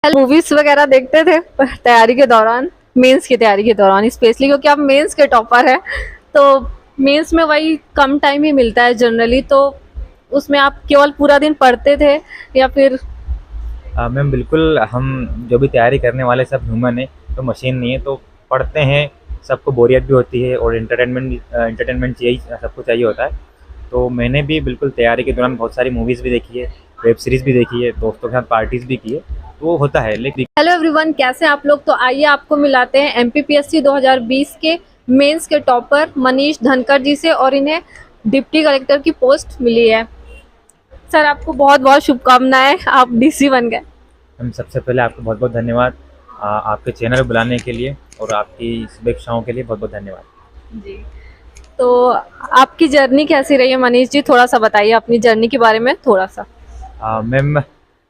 Movies वगैरह देखते थे तैयारी के दौरान, मेंस की तैयारी के दौरान स्पेशली, क्योंकि आप मेंस के टॉपर हैं। तो मेंस में वही कम टाइम ही मिलता है जनरली, तो उसमें आप केवल पूरा दिन पढ़ते थे या फिर? मैम बिल्कुल, हम जो भी तैयारी करने वाले सब ह्यूमन है, तो मशीन नहीं है। तो पढ़ते हैं, सबको बोरियत भी होती है और एंटरटेनमेंट चाहिए, सबको चाहिए होता है। तो मैंने भी बिल्कुल तैयारी के दौरान बहुत सारी मूवीज़ भी देखी है, वेब सीरीज़ भी देखी है, दोस्तों के साथ पार्टीज़ भी की है। तो वो होता है लेकिन। हेलो एवरीवन, कैसे हैं आप लोग? तो आइए आपको मिलाते हैं एमपीपीएससी 2020 के मेंस के टॉपर मनीष धनखड़ जी से, और इन्हें डिप्टी कलेक्टर की पोस्ट मिली है। सर, आपको बहुत बहुत शुभकामनाएं, आप डीसी बन गए। हम सबसे पहले आपको बहुत बहुत धन्यवाद, आपके चैनल बुलाने के लिए और आपकी शुभेच्छाओं के लिए बहुत बहुत धन्यवाद। जी, तो आपकी जर्नी कैसी रही है मनीष जी? थोड़ा सा बताइए अपनी जर्नी के बारे में थोड़ा सा। मैम,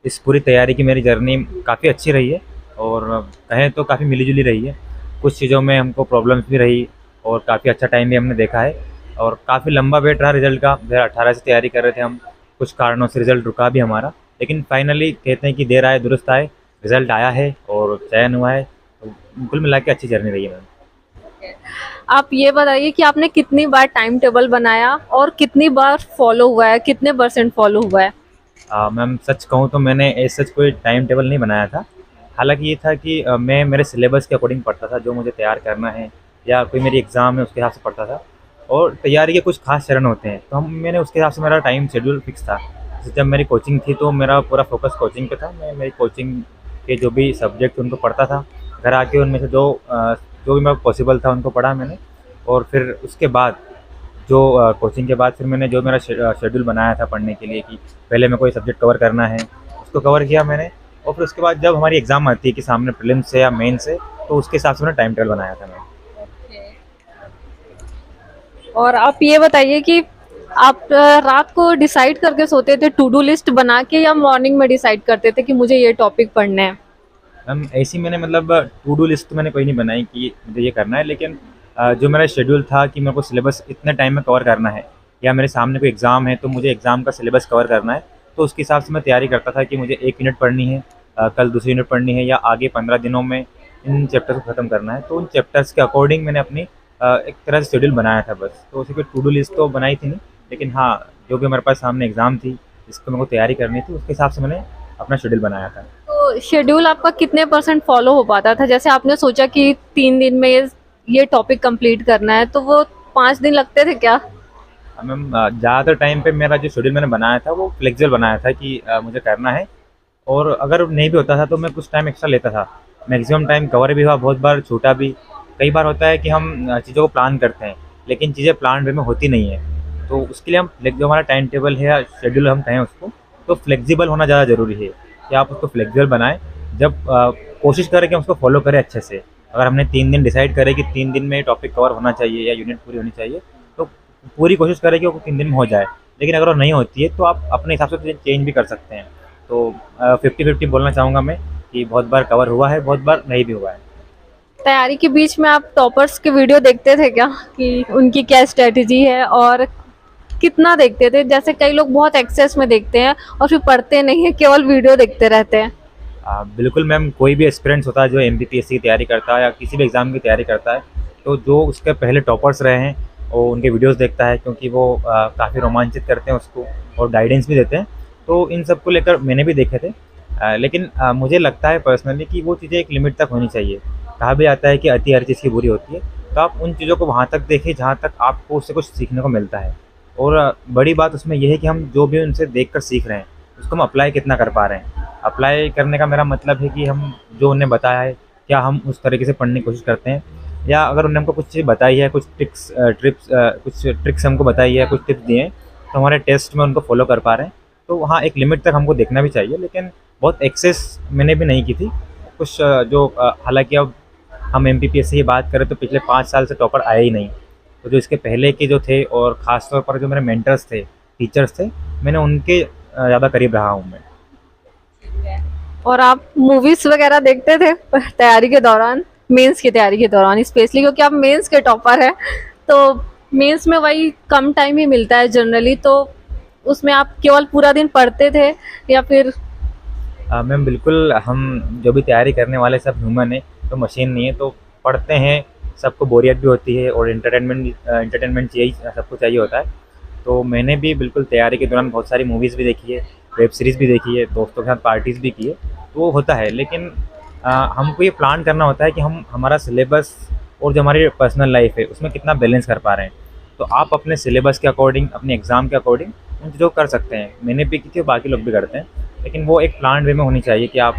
इस पूरी तैयारी की मेरी जर्नी काफ़ी अच्छी रही है और कहें तो काफ़ी मिली-जुली रही है। कुछ चीज़ों में हमको प्रॉब्लम्स भी रही और काफ़ी अच्छा टाइम भी हमने देखा है और काफ़ी लंबा वेट रहा रिज़ल्ट का। 2018 से तैयारी कर रहे थे हम, कुछ कारणों से रिज़ल्ट रुका भी हमारा, लेकिन फाइनली कहते हैं कि देर आए दुरुस्त आए, रिज़ल्ट आया है और चयन हुआ है। तो कुल मिला के अच्छी जर्नी रही है मैम। आप ये बताइए कि आपने कितनी बार टाइम टेबल बनाया और कितनी बार फॉलो हुआ है, कितने परसेंट फॉलो हुआ है? मैम सच कहूँ तो मैंने ऐसा सच कोई टाइम टेबल नहीं बनाया था। हालाँकि ये था कि मैं मेरे सिलेबस के अकॉर्डिंग पढ़ता था, जो मुझे तैयार करना है या कोई मेरी एग्ज़ाम है उसके हिसाब से पढ़ता था। और तैयारी के कुछ खास चरण होते हैं, तो मैंने उसके हिसाब से मेरा टाइम शेड्यूल फिक्स था। जैसे जब मेरी कोचिंग थी तो मेरा पूरा फ़ोकस कोचिंग पे था। मैं मेरी कोचिंग के जो भी सब्जेक्ट थे उनको पढ़ता था। घर आके उनमें से जो भी मेरे को पॉसिबल था उनको पढ़ा मैंने। और फिर उसके बाद जो कोचिंग के बाद फिर मैंने जो मेरा शेड्यूल बनाया था पढ़ने के लिए कि पहले मैं कोई सब्जेक्ट कवर करना है, उसको कवर किया मैंने। और फिर उसके बाद जब हमारी एग्ज़ाम आती है कि सामने प्रीलिम्स से या मेंस से, तो उसके हिसाब से मैंने टाइम टेबल बनाया था मैं। और आप ये बताइए कि आप रात को डिसाइड करके सोते थे टू डू लिस्ट बना के, या मॉर्निंग में डिसाइड करते थे कि मुझे ये टॉपिक पढ़ने हैं? मैम ऐसी मैंने मतलब टू डू लिस्ट तो मैंने कोई नहीं बनाई कि मुझे ये करना है, लेकिन जो मेरा शेड्यूल था कि मेरे को सिलेबस इतने टाइम में कवर करना है या मेरे सामने कोई एग्ज़ाम है तो मुझे एग्ज़ाम का सिलेबस कवर करना है, तो उसके हिसाब से मैं तैयारी करता था कि मुझे 1 यूनिट पढ़नी है, कल दूसरी यूनिट पढ़नी है या आगे 15 दिनों में इन चैप्टर्स को ख़त्म करना है। तो उन चैप्टर्स के अकॉर्डिंग मैंने अपनी एक तरह से शेड्यूल बनाया था बस। तो उसी कोई टू डू लिस्ट तो बनाई थी नहीं, लेकिन हाँ, जो भी हमारे पास सामने एग्ज़ाम थी जिसको मेरे को तैयारी करनी थी उसके हिसाब से मैंने अपना शेड्यूल बनाया था। तो शेड्यूल आपका कितने परसेंट फॉलो हो पाता था? जैसे आपने सोचा कि 3 दिन में ये टॉपिक कंप्लीट करना है, तो वो 5 दिन लगते थे क्या? मैम ज़्यादातर टाइम पे मेरा जो शेड्यूल मैंने बनाया था वो फ्लेक्सिबल बनाया था कि मुझे करना है। और अगर नहीं भी होता था तो मैं कुछ टाइम एक्स्ट्रा लेता था। मैक्सिमम टाइम कवर भी हुआ, बहुत बार छूटा भी। कई बार होता है कि हम चीज़ों को प्लान करते हैं लेकिन चीज़ें प्लान वे में होती नहीं है। तो उसके लिए हम जो हमारा टाइम टेबल है या शेड्यूल हम कहें उसको, तो फ्लेक्सिबल होना ज़्यादा ज़रूरी है कि आप उसको फ्लेक्सिबल बनाएं। जब कोशिश करें कि हम उसको फॉलो करें अच्छे से। अगर हमने 3 दिन डिसाइड करें कि 3 दिन में टॉपिक कवर होना चाहिए या यूनिट पूरी होनी चाहिए, तो पूरी कोशिश करें कि वो 3 दिन में हो जाए। लेकिन अगर वो नहीं होती है तो आप अपने हिसाब से चेंज भी कर सकते हैं। तो 50-50 बोलना चाहूँगा मैं कि बहुत बार कवर हुआ है, बहुत बार नहीं भी हुआ है। तैयारी के बीच में आप टॉपर्स के वीडियो देखते थे क्या, कि उनकी क्या स्ट्रेटजी है, और कितना देखते थे? जैसे कई लोग बहुत एक्सेस में देखते हैं और फिर पढ़ते नहीं है, केवल वीडियो देखते रहते हैं। बिल्कुल मैम, कोई भी एस्पिरेंट्स होता है जो एमपीपीएससी की तैयारी करता है या किसी भी एग्ज़ाम की तैयारी करता है, तो जो उसके पहले टॉपर्स रहे हैं वो उनके वीडियोस देखता है, क्योंकि वो काफ़ी रोमांचित करते हैं उसको और गाइडेंस भी देते हैं। तो इन सब को लेकर मैंने भी देखे थे। लेकिन मुझे लगता है पर्सनली कि वो चीज़ें एक लिमिट तक होनी चाहिए। कहा भी जाता है कि अति हर चीज़ की बुरी होती है। तो आप उन चीज़ों को वहाँ तक देखें जहाँ तक आपको उससे कुछ सीखने को मिलता है। और बड़ी बात उसमें ये है कि हम जो भी उनसे देख कर सीख रहे हैं उसको हम अप्लाई कितना कर पा रहे हैं। अप्लाई करने का मेरा मतलब है कि हम जो उन्हें बताया है, क्या हम उस तरीके से पढ़ने की कोशिश करते हैं, या अगर उन्होंने हमको कुछ चीज़ बताई है, कुछ कुछ ट्रिक्स हमको बताई है, कुछ टिप्स दिए हैं, तो हमारे टेस्ट में उनको फॉलो कर पा रहे हैं। तो हाँ, एक लिमिट तक हमको देखना भी चाहिए, लेकिन बहुत एक्सेस मैंने भी नहीं की थी। कुछ हालाँकि अब हम एमपीपीएससी की बात करें तो पिछले 5 साल से टॉपर आए ही नहीं। तो जो इसके पहले के जो थे और ख़ास तौर पर जो मेरे मेंटर्स थे, टीचर्स थे, मैंने उनके ज़्यादा करीब रहा हूँ मैं। और आप मूवीज वगैरह देखते थे तैयारी के दौरान, मेंस की तैयारी के दौरान स्पेशली, क्योंकि आप मेंस के टॉपर हैं। तो मेंस में वही कम टाइम ही मिलता है जनरली, तो उसमें आप केवल पूरा दिन पढ़ते थे या फिर? मैम बिल्कुल, हम जो भी तैयारी करने वाले सब ह्यूमन है, तो मशीन नहीं है, तो पढ़ते हैं, सबको बोरियत भी होती है और एंटरटेनमेंट चाहिए, सबको चाहिए होता है। तो मैंने भी बिल्कुल तैयारी के दौरान बहुत सारी मूवीज़ भी देखी है, वेब सीरीज़ भी देखी है, दोस्तों के साथ पार्टीज़ भी की है, तो वो होता है। लेकिन हमको ये प्लान करना होता है कि हम हमारा सिलेबस और जो हमारी पर्सनल लाइफ है, उसमें कितना बैलेंस कर पा रहे हैं। तो आप अपने सिलेबस के अकॉर्डिंग, अपने एग्ज़ाम के अकॉर्डिंग उन चीज़ों को कर सकते हैं। मैंने भी की थी और बाकी लोग भी करते हैं, लेकिन वो एक प्लान्ड वे में होनी चाहिए कि आप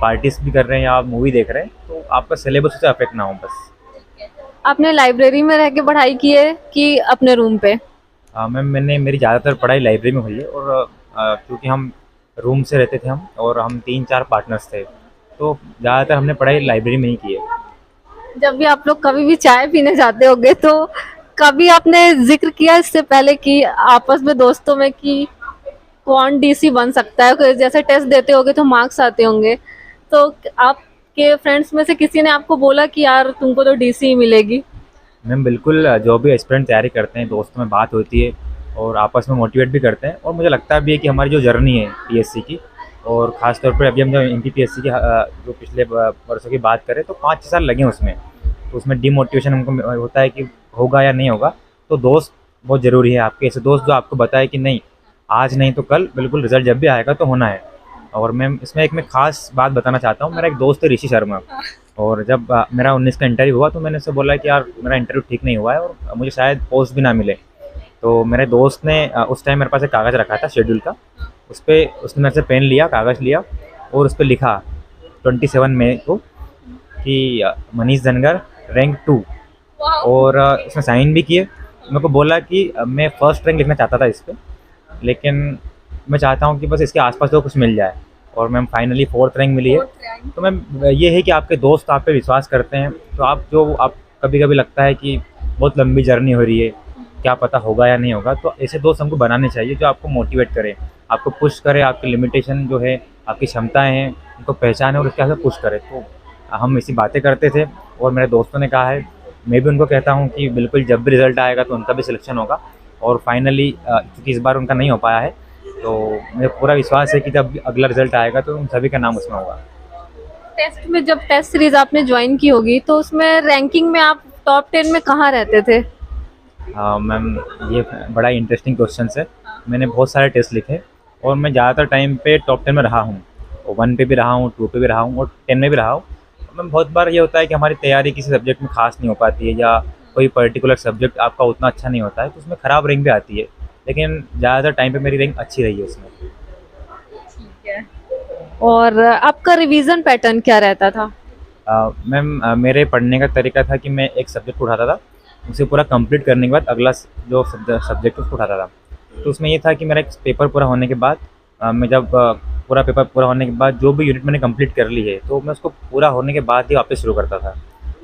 पार्टीज़ भी कर रहे हैं या आप मूवी देख रहे हैं, तो आपका सिलेबस उससे अफेक्ट ना हो बस। आपने लाइब्रेरी में रह के पढ़ाई की है कि अपने रूम पे? मैम मैंने मेरी ज़्यादातर पढ़ाई लाइब्रेरी में हुई है, और क्योंकि हम रूम से रहते थे हम, और हम 3-4 पार्टनर्स थे, तो ज़्यादातर हमने पढ़ाई लाइब्रेरी में ही की है। जब भी आप लोग कभी भी चाय पीने जाते होंगे तो कभी आपने जिक्र किया इससे पहले कि आपस में दोस्तों में कि कौन डीसी बन सकता है? कोई जैसे टेस्ट देते होंगे तो मार्क्स आते होंगे, तो आपके फ्रेंड्स में से किसी ने आपको बोला कि यार तुमको तो डीसी ही मिलेगी? मैम बिल्कुल, जो भी एस्पिरेंट तैयारी करते हैं, दोस्तों में बात होती है और आपस में मोटिवेट भी करते हैं, और मुझे लगता भी है कि हमारी जो जर्नी है पीएससी की, और ख़ास तौर पे अभी हम जो एमपीपीएससी की जो पिछले वर्षों की बात करें, तो 5-6 साल लगे उसमें। तो उसमें डिमोटिवेशन हमको होता है कि होगा या नहीं होगा, तो दोस्त बहुत ज़रूरी है। आपके ऐसे दोस्त जो आपको बताए कि नहीं, आज नहीं तो कल बिल्कुल रिज़ल्ट जब भी आएगा तो होना है। और मैं इसमें एक ख़ास बात बताना चाहता हूँ। मेरा एक दोस्त है ऋषि शर्मा, और जब मेरा 19 का इंटरव्यू हुआ, तो मैंने उससे बोला कि यार मेरा इंटरव्यू ठीक नहीं हुआ है और मुझे शायद पोस्ट भी ना मिले। तो मेरे दोस्त ने उस टाइम मेरे पास एक कागज़ रखा था शेड्यूल का, उस पे उसने मेरे से पेन लिया, कागज़ लिया, और उस पे लिखा 27 मई को कि मनीष धनगर रैंक 2, और उसने साइन भी किए। मेरे को बोला कि मैं फर्स्ट रैंक लिखना चाहता था इस पे, लेकिन मैं चाहता हूँ कि बस इसके आसपास तो कुछ मिल जाए, और मैम फाइनली 4th रैंक मिली है। तो मैम ये है कि आपके दोस्त आप पे विश्वास करते हैं, तो आप कभी कभी लगता है कि बहुत लंबी जर्नी हो रही है, क्या पता होगा या नहीं होगा, तो ऐसे दोस्त हमको बनाने चाहिए जो आपको मोटिवेट करें, आपको पुश करे, आपकी लिमिटेशन जो है, आपकी क्षमताएं हैं उनको पहचाने और उसके आगे पुश करे। तो हम ऐसी बातें करते थे, और मेरे दोस्तों ने कहा है, मैं भी उनको कहता हूँ कि बिल्कुल जब भी रिज़ल्ट आएगा तो उनका भी सिलेक्शन होगा, और फाइनली क्योंकि इस बार उनका नहीं हो पाया है, तो मुझे पूरा विश्वास है कि जब अगला रिज़ल्ट आएगा तो उन सभी का नाम उसमें होगा। टेस्ट में जब टेस्ट सीरीज आपने ज्वाइन की होगी तो उसमें रैंकिंग में आप टॉप 10 में कहाँ रहते थे? मैम ये बड़ा इंटरेस्टिंग क्वेश्चन है। मैंने बहुत सारे टेस्ट लिखे, और मैं ज़्यादातर टाइम पे टॉप 10 में रहा हूँ, और 1 पे भी रहा हूँ, 2 पे भी रहा हूँ, और 10 में भी रहा हूँ। मैम बहुत बार ये होता है कि हमारी तैयारी किसी सब्जेक्ट में खास नहीं हो पाती है, या कोई पर्टिकुलर सब्जेक्ट आपका उतना अच्छा नहीं होता है, तो उसमें ख़राब रैंक भी आती है, लेकिन ज़्यादातर टाइम पे मेरी रैंक अच्छी रही है उसमें। और आपका रिवीजन पैटर्न क्या रहता था? मैम मेरे पढ़ने का तरीका था कि मैं एक सब्जेक्ट उठाता था, उसे पूरा कंप्लीट करने के बाद अगला जो सब्जेक्ट उसको उठाता था। तो उसमें ये था कि मेरा एक पेपर पूरा होने के बाद, मैं जब पूरा पेपर पूरा होने के बाद जो भी यूनिट मैंने कंप्लीट कर ली है, तो मैं उसको पूरा होने के बाद ही वापस शुरू करता था।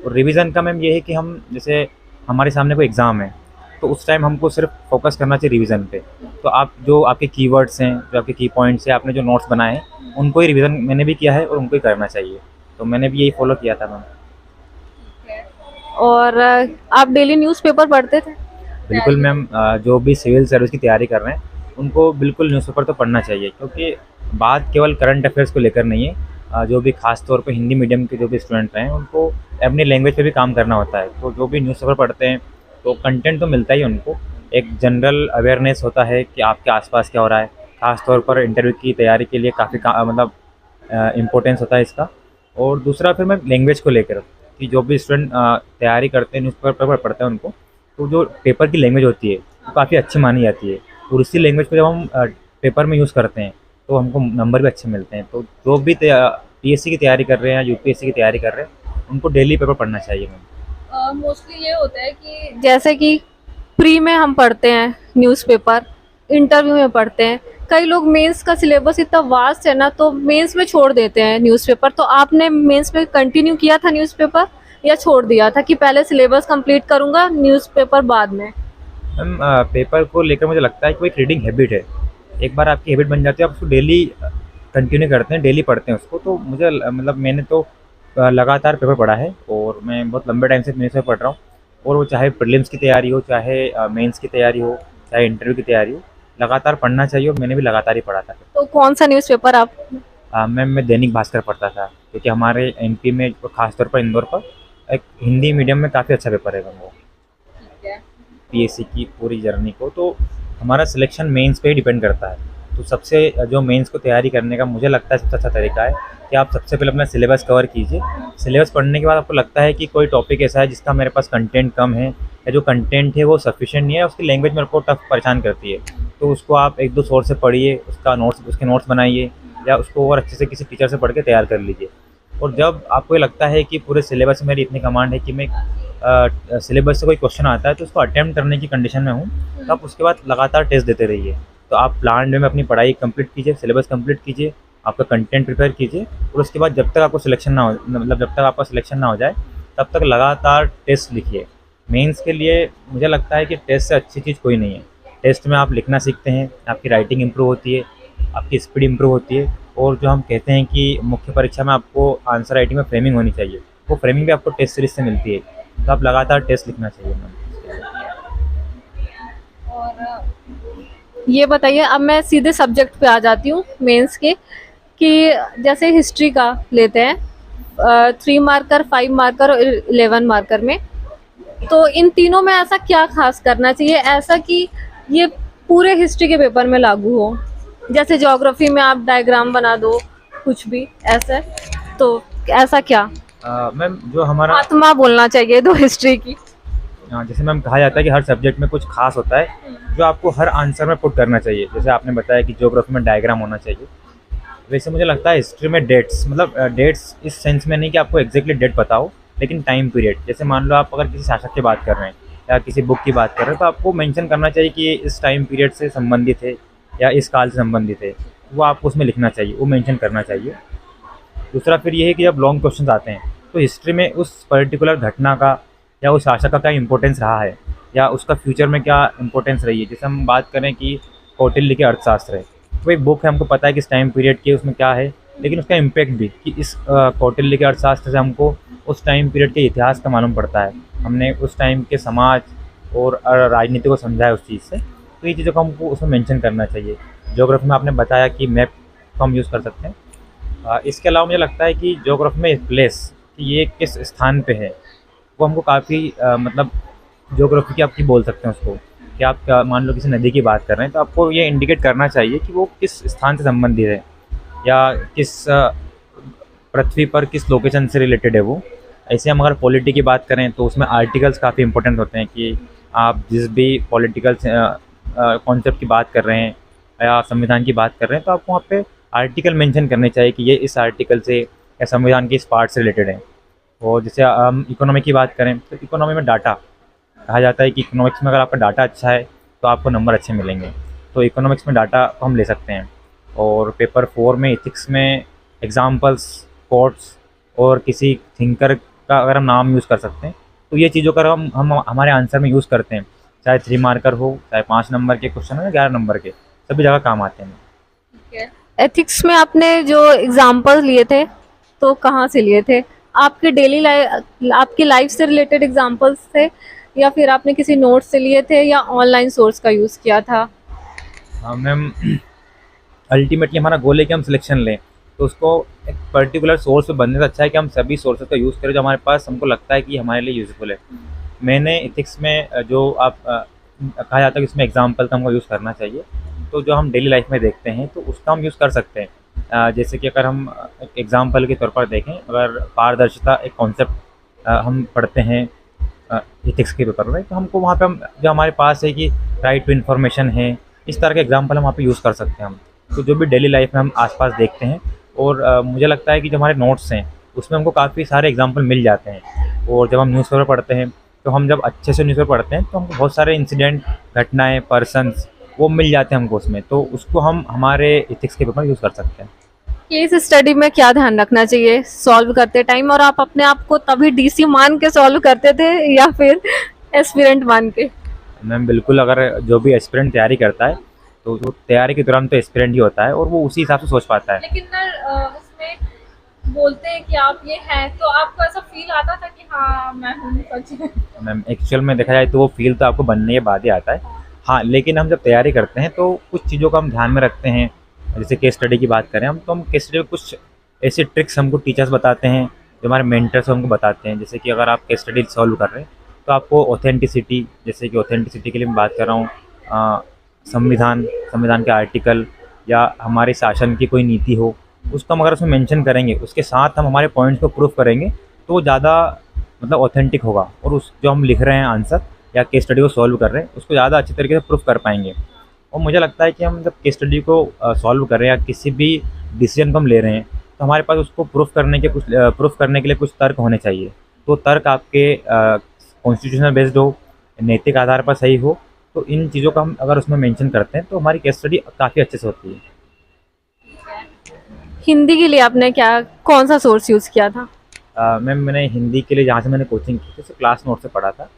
और रिवीजन का मैम ये है कि हम जैसे हमारे सामने कोई एग्ज़ाम है, तो उस टाइम हमको सिर्फ फोकस करना चाहिए रिवीजन पे। तो आप जो आपके कीवर्ड्स हैं, जो आपके की पॉइंट्स हैं, आपने जो नोट्स बनाए हैं, उनको ही रिवीजन मैंने भी किया है और उनको ही करना चाहिए। तो मैंने भी यही फॉलो किया था मैम। और आप डेली न्यूज़पेपर पढ़ते थे? बिल्कुल मैम, जो भी सिविल सर्विस की तैयारी कर रहे हैं, उनको बिल्कुल न्यूज़पेपर तो पढ़ना चाहिए, क्योंकि बात केवल करंट अफेयर्स को लेकर नहीं है। जो भी खास तौर पे हिंदी मीडियम के जो भी स्टूडेंट हैं, उनको अपनी लैंग्वेज पे भी काम करना होता है। तो जो भी न्यूज़पेपर पढ़ते हैं, तो कंटेंट तो मिलता ही है उनको, एक जनरल अवेयरनेस होता है कि आपके आसपास क्या हो रहा है। खास तौर पर इंटरव्यू की तैयारी के लिए काफ़ी मतलब इम्पोर्टेंस होता है इसका। और दूसरा फिर मैं लैंग्वेज को लेकर, कि जो भी स्टूडेंट तैयारी करते हैं, न्यूज़पेपर पढ़ते हैं उनको, तो जो पेपर की लैंग्वेज होती है वो काफ़ी अच्छी मानी जाती है, और उसी लैंग्वेज को जब हम पेपर में यूज़ करते हैं, तो हमको नंबर भी अच्छे मिलते हैं। तो जो भी पीएससी की तैयारी कर रहे हैं या यूपीएससी की तैयारी कर रहे हैं, उनको डेली पेपर पढ़ना चाहिए मैम। मोस्टली ये होता है कि जैसे कि प्री में हम पढ़ते हैं न्यूज़पेपर, इंटरव्यू में पढ़ते हैं, कई लोग मेंस का सिलेबस इतना वास्ट है ना, तो मेंस में छोड़ देते हैं न्यूज़पेपर। तो आपने मेंस में कंटिन्यू किया था न्यूज़पेपर, या छोड़ दिया था कि पहले सिलेबस कंप्लीट करूंगा, न्यूज़पेपर बाद में? मैम पेपर को लेकर मुझे लगता है कि वो एक रीडिंग हैबिट है। एक बार आपकी हैबिट बन जाती है, आप उसको डेली कंटिन्यू करते हैं, डेली पढ़ते हैं उसको, तो मुझे मतलब मैंने तो लगातार पेपर पढ़ा है, और मैं बहुत लंबे टाइम से न्यूज़ पेपर पढ़ रहा हूँ। और वो चाहे प्रीलिम्स की तैयारी हो, चाहे मेंस की तैयारी हो, चाहे इंटरव्यू की तैयारी हो, लगातार पढ़ना चाहिए, और मैंने भी लगातार ही पढ़ा था। तो कौन सा न्यूज़पेपर आप मैम मैं दैनिक भास्कर पढ़ता था, क्योंकि हमारे एमपी में खासतौर पर इंदौर पर एक हिंदी मीडियम में काफ़ी अच्छा पेपर है मैम वो, ठीक है। पीएससी की पूरी जर्नी को। तो हमारा सिलेक्शन मेंस पे ही डिपेंड करता है। तो सबसे जो मेंस को तैयारी करने का मुझे लगता है सबसे अच्छा तरीका है कि आप सबसे पहले अपना सिलेबस कवर कीजिए। सिलेबस पढ़ने के बाद आपको लगता है कि कोई टॉपिक ऐसा है जिसका मेरे पास कंटेंट कम है, या जो कंटेंट है वो सफिशिएंट नहीं है, उसकी लैंग्वेज मेरे को टफ परेशान करती है, तो उसको आप 1-2 सोर्स से पढ़िए, उसके नोट्स बनाइए, या उसको और अच्छे से किसी टीचर से पढ़ के तैयार कर लीजिए। और जब आपको ये लगता है कि पूरे सिलेबस में मेरी इतनी कमांड है कि मैं सिलेबस से कोई क्वेश्चन आता है तो उसको अटेम्प्ट करने की कंडीशन में हूँ, तो आप उसके बाद लगातार टेस्ट देते रहिए। तो आप प्लान वे में अपनी पढ़ाई कंप्लीट कीजिए, सिलेबस कंप्लीट कीजिए, आपका कंटेंट प्रिपेयर कीजिए, और उसके बाद जब तक आपको सिलेक्शन ना हो, मतलब जब तक आपका सिलेक्शन ना हो जाए तब तक लगातार टेस्ट लिखिए। मेंस के लिए मुझे लगता है कि टेस्ट से अच्छी चीज़ कोई नहीं है। टेस्ट में आप लिखना सीखते हैं, आपकी राइटिंग इम्प्रूव होती है, आपकी स्पीड इम्प्रूव होती है, और जो हम कहते हैं कि मुख्य परीक्षा में आपको आंसर राइटिंग में फ्रेमिंग होनी चाहिए, वो फ्रेमिंग भी आपको टेस्ट सीरीज से मिलती है। तो आप लगातार टेस्ट लिखना चाहिए मैम। और ये बताइए, अब मैं सीधे सब्जेक्ट पे आ जाती हूँ मेंस के, कि जैसे हिस्ट्री का लेते हैं 3 मार्कर, 5 मार्कर और 11 मार्कर में, तो इन तीनों में ऐसा क्या खास करना चाहिए ऐसा कि ये पूरे हिस्ट्री के पेपर में लागू हो? जैसे ज्योग्राफी में आप डायग्राम बना दो, कुछ भी ऐसा, तो ऐसा क्या मैम जो हमारा आत्मा बोलना चाहिए तो हिस्ट्री की? जैसे मैम कहा जाता है कि हर सब्जेक्ट में कुछ खास होता है जो आपको हर आंसर में पुट करना चाहिए। जैसे आपने बताया कि ज्योग्राफी में डायग्राम होना चाहिए, वैसे मुझे लगता है हिस्ट्री में डेट्स, मतलब डेट्स इस सेंस में नहीं कि आपको एग्जैक्टली डेट पता हो, लेकिन टाइम पीरियड। जैसे मान लो आप अगर किसी शासक की बात कर रहे हैं या किसी बुक की बात कर रहे हैं, तो आपको मेंशन करना चाहिए कि ये इस टाइम पीरियड से संबंधित है या इस काल से संबंधित है, वो आपको उसमें लिखना चाहिए, वो मेंशन करना चाहिए। दूसरा फिर ये है कि जब लॉन्ग क्वेश्चन आते हैं तो हिस्ट्री में उस पर्टिकुलर घटना का या उस शासक का क्या इंपॉर्टेंस रहा है, या उसका फ्यूचर में क्या इंपॉर्टेंस रही है। जैसे हम बात करें कि कौटिल्य के अर्थशास्त्र है, वो एक बुक है, हमको पता है कि इस टाइम पीरियड की उसमें क्या है, लेकिन उसका इम्पैक्ट भी कि इस कौटिल्य के अर्थशास्त्र से हमको उस टाइम पीरियड के इतिहास का मालूम पड़ता है, हमने उस टाइम के समाज और राजनीति को समझा है उस चीज़ से। तो ये चीज़ों को हमको उसमें मेंशन करना चाहिए। ज्योग्राफी में आपने बताया कि मैप को हम यूज़ कर सकते हैं। इसके अलावा मुझे लगता है कि ज्योग्राफी में प्लेस, कि ये किस स्थान पे है, वो हमको काफ़ी मतलब ज्योग्राफी की आपकी बोल सकते हैं उसको, कि आप मान लो किसी नदी की बात कर रहे हैं तो आपको ये इंडिकेट करना चाहिए कि वो किस स्थान से संबंधित है, या किस पृथ्वी पर किस लोकेशन से रिलेटेड है वो। ऐसे हम अगर पॉलिटी की बात करें तो उसमें आर्टिकल्स काफ़ी इंपॉर्टेंट होते हैं, कि आप जिस भी पॉलिटिकल कॉन्सेप्ट की बात कर रहे हैं या संविधान की बात कर रहे हैं, तो आपको वहाँ पे आर्टिकल मेंशन करने चाहिए कि ये इस आर्टिकल से या संविधान के इस पार्ट से रिलेटेड है। और जैसे हम इकोनॉमी की बात करें तो इकोनॉमी में डाटा कहा जाता है कि इकोनॉमिक्स में अगर आपका डाटा अच्छा है तो आपको नंबर अच्छे मिलेंगे, तो इकोनॉमिक्स में डाटा को हम ले सकते हैं। और पेपर 4 में इथिक्स में एग्जाम्पल्स, कोट्स और किसी थिंकर का अगर हम नाम यूज़ कर सकते हैं, तो ये चीज़ों का हम हमारे आंसर में यूज़ करते हैं, चाहे 3 मार्कर हो, चाहे 5 नंबर के क्वेश्चन हो या 11 नंबर के, सभी जगह काम आते हैं। ठीक है। एथिक्स में आपने जो एग्जाम्पल लिए थे तो कहाँ से लिए थे? आपके डेली लाइफ, आपकी लाइफ से रिलेटेड एग्जाम्पल्स थे, या फिर आपने किसी नोट से लिए थे, या ऑनलाइन सोर्स का यूज़ किया था? हाँ मैम, अल्टीमेटली हमारा गोल है कि हम सिलेक्शन लें, तो उसको एक पर्टिकुलर सोर्स पे बनने से अच्छा है कि हम सभी सोर्सेज का यूज़ करें जो हमारे पास हमको लगता है कि हमारे लिए यूज़फुल है। मैंने इथिक्स में जो आप कहा जाता है कि उसमें एग्जाम्पल का हमको यूज़ करना चाहिए, तो जो हम डेली लाइफ में देखते हैं तो उसका हम यूज़ कर सकते हैं। जैसे कि अगर हम एक एग्जाम्पल के तौर पर देखें, अगर पारदर्शिता एक कॉन्सेप्ट हम पढ़ते हैं इथिक्स के पेपर में, तो हमको वहाँ पे हम जो हमारे पास है कि राइट टू इन्फॉर्मेशन है, इस तरह के एग्जाम्पल हम वहाँ पे यूज़ कर सकते हैं हम। तो जो भी डेली लाइफ में हम आसपास देखते हैं, और मुझे लगता है कि जो हमारे नोट्स हैं उसमें हमको काफ़ी सारे एग्जाम्पल मिल जाते हैं। और जब हम न्यूज़पेपर पढ़ते हैं, तो हम जब अच्छे से न्यूज़पेपर पढ़ते हैं तो हमको बहुत सारे इंसिडेंट, घटनाएँ, पर्सन्स वो मिल जाते हैं हमको उसमें, तो उसको हम हमारे इथिक्स के पेपर यूज़ कर सकते हैं। केस स्टडी में क्या ध्यान रखना चाहिए सॉल्व करते टाइम, और आप अपने आप को तभी डीसी मान के सॉल्व करते थे या फिर एस्पिरेंट मान के? मैम बिल्कुल, अगर जो भी एस्पिरेंट तैयारी करता है तो वो तैयारी के दौरान तो एस्पिरेंट ही होता है और वो उसी हिसाब से सोच पाता है। लेकिन उसमें बोलते हैं कि आप ये हैं, तो आपको ऐसा फील आता था कि हाँ मैं हूँ सच में? मैम एक्चुअल में देखा जाए तो वो फील तो आपको बनने के बाद ही आता है। हाँ, लेकिन हम जब तैयारी करते हैं तो कुछ चीज़ों को हम ध्यान में रखते हैं, जैसे केस स्टडी की बात करें हम, तो हम केस स्टडी में कुछ ऐसे ट्रिक्स हमको टीचर्स बताते हैं, जो हमारे मेंटर्स हमको बताते हैं। जैसे कि अगर आप केस स्टडी सॉल्व कर रहे हैं तो आपको ऑथेंटिसिटी, जैसे कि ऑथेंटिसिटी के लिए मैं बात कर रहा हूँ, संविधान संविधान के आर्टिकल या हमारे शासन की कोई नीति हो, उसको हम अगर उसमें मेंशन करेंगे, उसके साथ हम हमारे पॉइंट्स को प्रूफ करेंगे, तो वो ज़्यादा मतलब ऑथेंटिक होगा, और उस जो हम लिख रहे हैं आंसर या केस स्टडी को सॉल्व कर रहे हैं उसको ज़्यादा अच्छी तरीके से प्रूफ कर पाएंगे। और मुझे लगता है कि हम जब केस स्टडी को सॉल्व कर रहे हैं या किसी भी डिसीजन को हम ले रहे हैं, तो हमारे पास उसको प्रूफ करने के लिए कुछ तर्क होने चाहिए। तो तर्क आपके कॉन्स्टिट्यूशनल बेस्ड हो, नैतिक आधार पर सही हो, तो इन चीज़ों का हम अगर उसमें मेंशन करते हैं तो हमारी केस स्टडी काफ़ी अच्छे से होती है। हिंदी के लिए आपने क्या कौन सा सोर्स यूज़ किया था? मैम मैंने हिंदी के लिए जहाँ से मैंने कोचिंग की थी उसे क्लास नोट से पढ़ा था।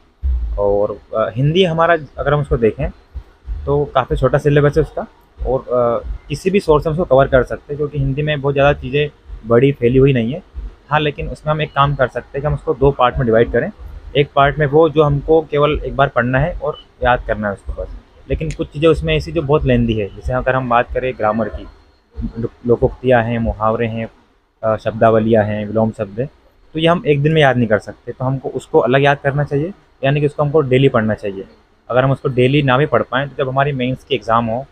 और हिंदी हमारा अगर हम उसको देखें तो काफ़ी छोटा सिलेबस है उसका, और किसी भी सोर्स से हम उसको कवर कर सकते हैं, क्योंकि हिंदी में बहुत ज़्यादा चीज़ें बड़ी फैली हुई नहीं है। हाँ, लेकिन उसमें हम एक काम कर सकते हैं कि हम उसको 2 पार्ट में डिवाइड करें। एक पार्ट में वो जो हमको केवल एक बार पढ़ना है और याद करना है उसको बस। लेकिन कुछ चीज़ें उसमें ऐसी जो बहुत लेंदी है, जैसे अगर हम बात करें ग्रामर की, लोकोक्तियाँ हैं, मुहावरे हैं, शब्दावलियाँ हैं, विलोम शब्द हैं, तो ये हम एक दिन में याद नहीं कर सकते, तो हमको उसको अलग याद करना चाहिए, यानी कि उसको हमको डेली पढ़ना चाहिए। अगर हम उसको डेली ना भी पढ़ पाएँ, तो जब हमारी मेंस की एग्ज़ाम हो,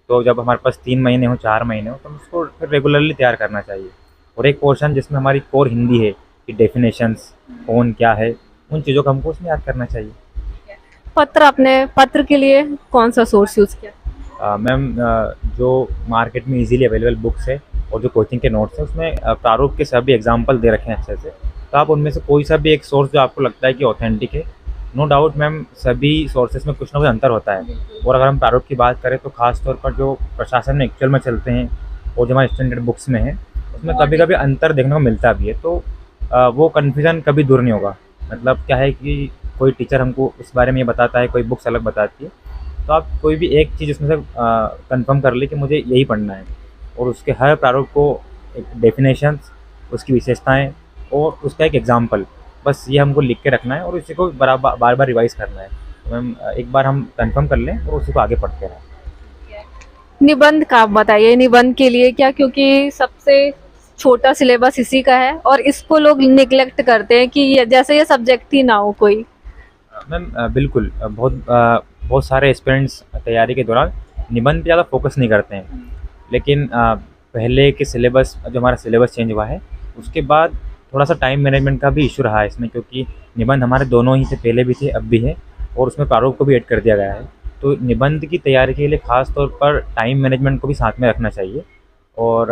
तो जब हमारे पास 3 महीने हो, 4 महीने हो, तो हम उसको फिर रेगुलरली तैयार करना चाहिए। और एक पोर्शन जिसमें हमारी कोर हिंदी है कि डेफिनेशंस, कौन क्या है, उन चीज़ों को हमको उसमें याद करना चाहिए। पत्र के लिए कौन सा सोर्स यूज़ किया? मैम जो मार्केट में इजीली अवेलेबल बुक्स है और जो कोचिंग के नोट्स हैं, उसमें प्रारूप के सभी एग्जांपल दे रखे हैं अच्छे से, तो आप उनमें से कोई सा भी एक सोर्स जो आपको लगता है कि ऑथेंटिक है, नो डाउट मैम सभी सोर्सेज में कुछ ना कुछ अंतर होता है। और अगर हम प्रारूप की बात करें तो खास तौर पर जो प्रशासन में एक्चुअल में चलते हैं और जो हमारे स्टैंडर्ड बुक्स में है, उसमें कभी कभी अंतर देखने को मिलता भी है, तो वो कन्फ्यूज़न कभी दूर नहीं होगा। मतलब क्या है कि कोई टीचर हमको उस बारे में ये बताता है, कोई बुक्स अलग बताती है, तो आप कोई भी एक चीज़ उसमें से कंफर्म कर ले कि मुझे यही पढ़ना है, और उसके हर प्रारूप को एक डेफिनेशंस, उसकी विशेषताएं और उसका एक एग्जाम्पल, बस ये हमको लिख के रखना है और इसी को बराबर बार बार रिवाइज़ करना है। तो मैम एक बार हम कंफर्म कर लें और उसी को आगे पढ़ते रहें। निबंध का आप बताइए, निबंध के लिए क्या, क्योंकि सबसे छोटा सिलेबस इसी का है और इसको लोग निगलेक्ट करते हैं कि जैसे ये सब्जेक्ट ही ना हो कोई। मैम बिल्कुल बहुत सारे एस्पिरेंट्स तैयारी के दौरान निबंध पे ज़्यादा फोकस नहीं करते हैं, लेकिन पहले के सिलेबस, जो हमारा सिलेबस चेंज हुआ है उसके बाद थोड़ा सा टाइम मैनेजमेंट का भी इशू रहा है इसमें, क्योंकि निबंध हमारे दोनों ही थे, पहले भी थे अब भी है, और उसमें प्रारूप को भी ऐड कर दिया गया है। तो निबंध की तैयारी के लिए ख़ास तौर पर टाइम मैनेजमेंट को भी साथ में रखना चाहिए। और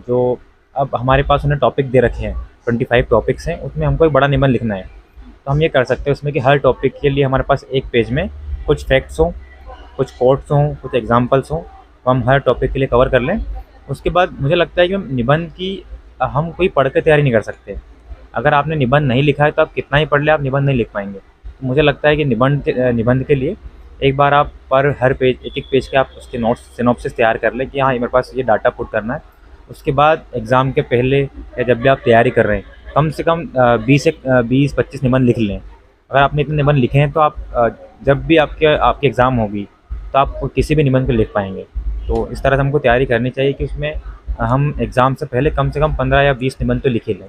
जो अब हमारे पास उन्हें टॉपिक दे रखे हैं, 25 टॉपिक्स हैं, उसमें हमको एक बड़ा निबंध लिखना है, तो हम ये कर सकते हैं उसमें कि हर टॉपिक के लिए हमारे पास एक पेज में कुछ फैक्ट्स हों, कुछ कोट्स हों, कुछ एग्जांपल्स हों, तो हम हर टॉपिक के लिए कवर कर लें। उसके बाद मुझे लगता है कि हम निबंध की हम कोई पढ़ के तैयारी नहीं कर सकते। अगर आपने निबंध नहीं लिखा है तो आप कितना ही पढ़ ले, आप निबंध नहीं लिख पाएंगे। तो मुझे लगता है कि निबंध के लिए एक बार आप पर हर पेज, एक एक पेज के आप उसके नोट्स, सिनॉप्सिस तैयार कर लें कि हाँ मेरे पास ये डाटा पुट करना है। उसके बाद एग्ज़ाम के पहले या जब भी आप तैयारी कर रहे हैं, कम से कम 20-25 निबंध लिख लें। अगर आपने इतने निबंध लिखे हैं तो आप जब भी आपकी एग्ज़ाम होगी तो आप किसी भी निबंध को लिख पाएंगे। तो इस तरह से हमको तैयारी करनी चाहिए कि उसमें हम एग्ज़ाम से पहले कम से कम 15 या 20 निबंध तो लिख ही लें।